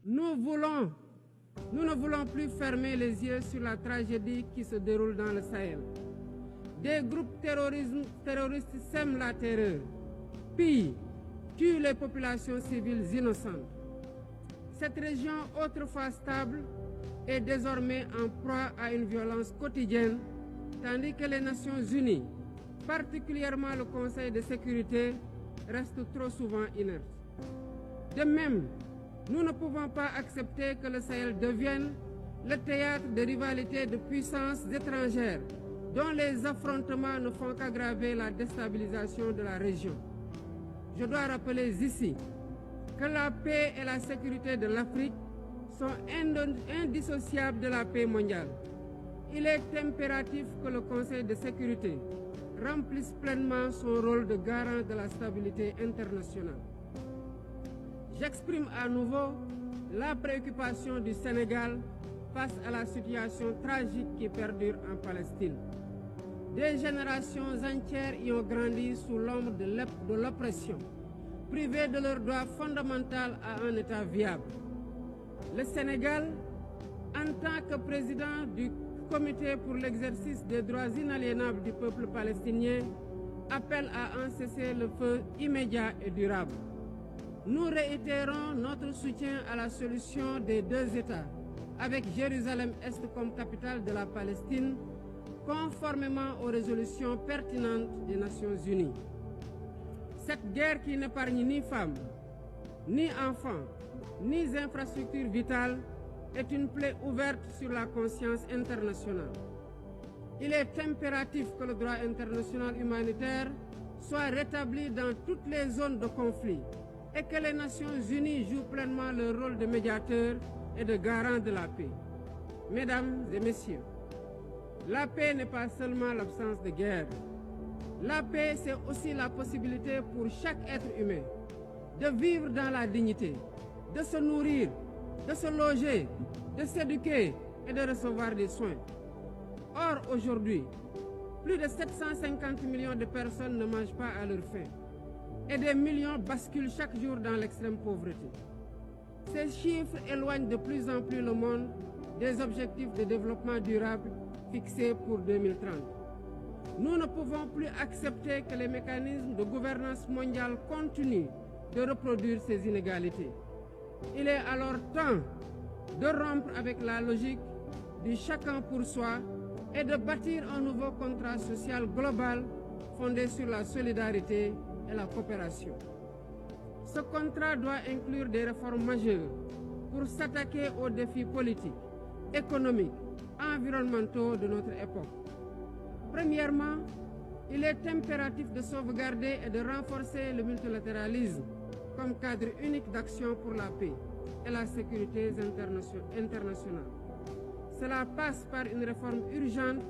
Nous ne voulons plus fermer les yeux sur la tragédie qui se déroule dans le Sahel. Des groupes terroristes sèment la terreur, pillent, tuent les populations civiles innocentes. Cette région autrefois stable est désormais en proie à une violence quotidienne, tandis que les Nations Unies, particulièrement le Conseil de sécurité, restent trop souvent inertes. De même, nous ne pouvons pas accepter que le Sahel devienne le théâtre de rivalités de puissances étrangères dont les affrontements ne font qu'aggraver la déstabilisation de la région. Je dois rappeler ici que la paix et la sécurité de l'Afrique sont indissociables de la paix mondiale. Il est impératif que le Conseil de sécurité remplisse pleinement son rôle de garant de la stabilité internationale. J'exprime à nouveau la préoccupation du Sénégal face à la situation tragique qui perdure en Palestine. Des générations entières y ont grandi sous l'ombre de l'oppression, privées de leur droit fondamental à un État viable. Le Sénégal, en tant que président du Comité pour l'exercice des droits inaliénables du peuple palestinien, appelle à un cessez-le-feu immédiat et durable. Nous réitérons notre soutien à la solution des deux États, avec Jérusalem-Est comme capitale de la Palestine, conformément aux résolutions pertinentes des Nations Unies. Cette guerre qui n'épargne ni femmes, ni enfants, ni infrastructures vitales est une plaie ouverte sur la conscience internationale. Il est impératif que le droit international humanitaire soit rétabli dans toutes les zones de conflit et que les Nations Unies jouent pleinement leur rôle de médiateur et de garant de la paix. Mesdames et messieurs, la paix n'est pas seulement l'absence de guerre. La paix, c'est aussi la possibilité pour chaque être humain de vivre dans la dignité, de se nourrir, de se loger, de s'éduquer et de recevoir des soins. Or, aujourd'hui, plus de 750 millions de personnes ne mangent pas à leur faim et des millions basculent chaque jour dans l'extrême pauvreté. Ces chiffres éloignent de plus en plus le monde des objectifs de développement durable fixés pour 2030. Nous ne pouvons plus accepter que les mécanismes de gouvernance mondiale continuent de reproduire ces inégalités. Il est alors temps de rompre avec la logique du chacun pour soi et de bâtir un nouveau contrat social global fondé sur la solidarité et la coopération. Ce contrat doit inclure des réformes majeures pour s'attaquer aux défis politiques, économiques, environnementaux de notre époque. Premièrement, il est impératif de sauvegarder et de renforcer le multilatéralisme comme cadre unique d'action pour la paix et la sécurité internationale. Cela passe par une réforme urgente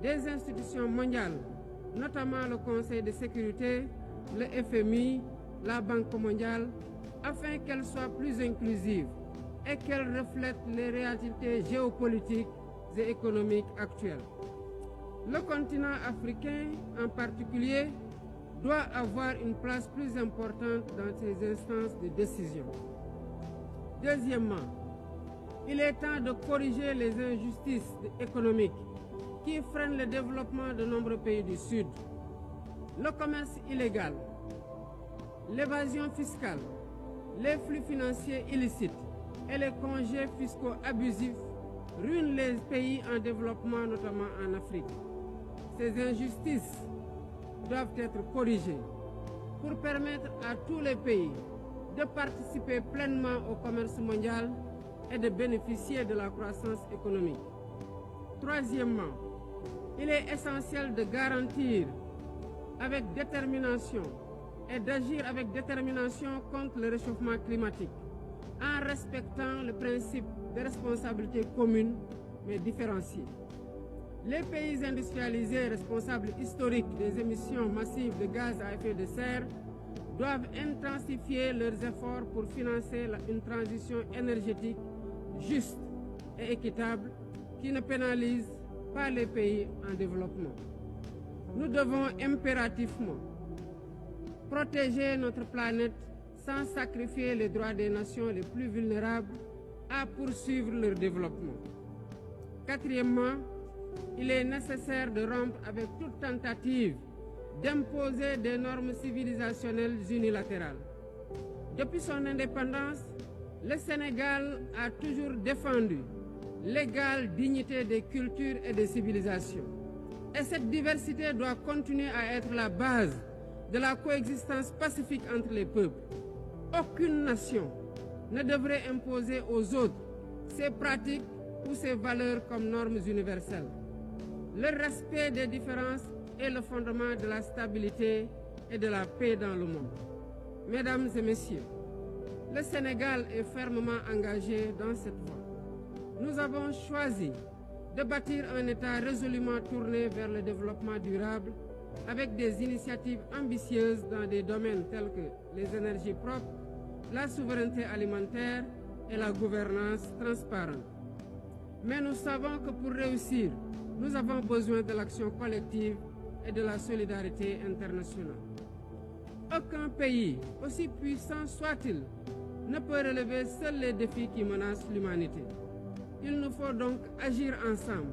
des institutions mondiales, notamment le Conseil de sécurité, le FMI, la Banque mondiale, afin qu'elles soient plus inclusives et qu'elles reflètent les réalités géopolitiques et économiques actuelles. Le continent africain, en particulier, doit avoir une place plus importante dans ces instances de décision. Deuxièmement, il est temps de corriger les injustices économiques qui freinent le développement de nombreux pays du Sud. Le commerce illégal, l'évasion fiscale, les flux financiers illicites et les congés fiscaux abusifs ruinent les pays en développement, notamment en Afrique. Ces injustices doivent être corrigées pour permettre à tous les pays de participer pleinement au commerce mondial et de bénéficier de la croissance économique. Troisièmement, il est essentiel de garantir avec détermination et d'agir avec détermination contre le réchauffement climatique en respectant le principe de responsabilité commune mais différenciée. Les pays industrialisés responsables historiques des émissions massives de gaz à effet de serre doivent intensifier leurs efforts pour financer une transition énergétique juste et équitable qui ne pénalise pas les pays en développement. Nous devons impérativement protéger notre planète sans sacrifier les droits des nations les plus vulnérables à poursuivre leur développement. Quatrièmement, il est nécessaire de rompre avec toute tentative d'imposer des normes civilisationnelles unilatérales. Depuis son indépendance, le Sénégal a toujours défendu l'égale dignité des cultures et des civilisations. Et cette diversité doit continuer à être la base de la coexistence pacifique entre les peuples. Aucune nation ne devrait imposer aux autres ses pratiques ou ses valeurs comme normes universelles. Le respect des différences est le fondement de la stabilité et de la paix dans le monde. Mesdames et messieurs, le Sénégal est fermement engagé dans cette voie. Nous avons choisi de bâtir un État résolument tourné vers le développement durable avec des initiatives ambitieuses dans des domaines tels que les énergies propres, la souveraineté alimentaire et la gouvernance transparente. Mais nous savons que pour réussir, nous avons besoin de l'action collective et de la solidarité internationale. Aucun pays, aussi puissant soit-il, ne peut relever seuls les défis qui menacent l'humanité. Il nous faut donc agir ensemble,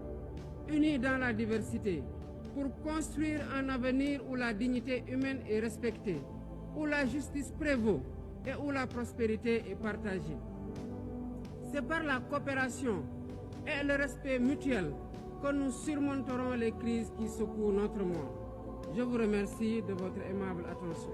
unis dans la diversité, pour construire un avenir où la dignité humaine est respectée, où la justice prévaut et où la prospérité est partagée. C'est par la coopération et le respect mutuel que nous surmonterons les crises qui secouent notre monde. Je vous remercie de votre aimable attention.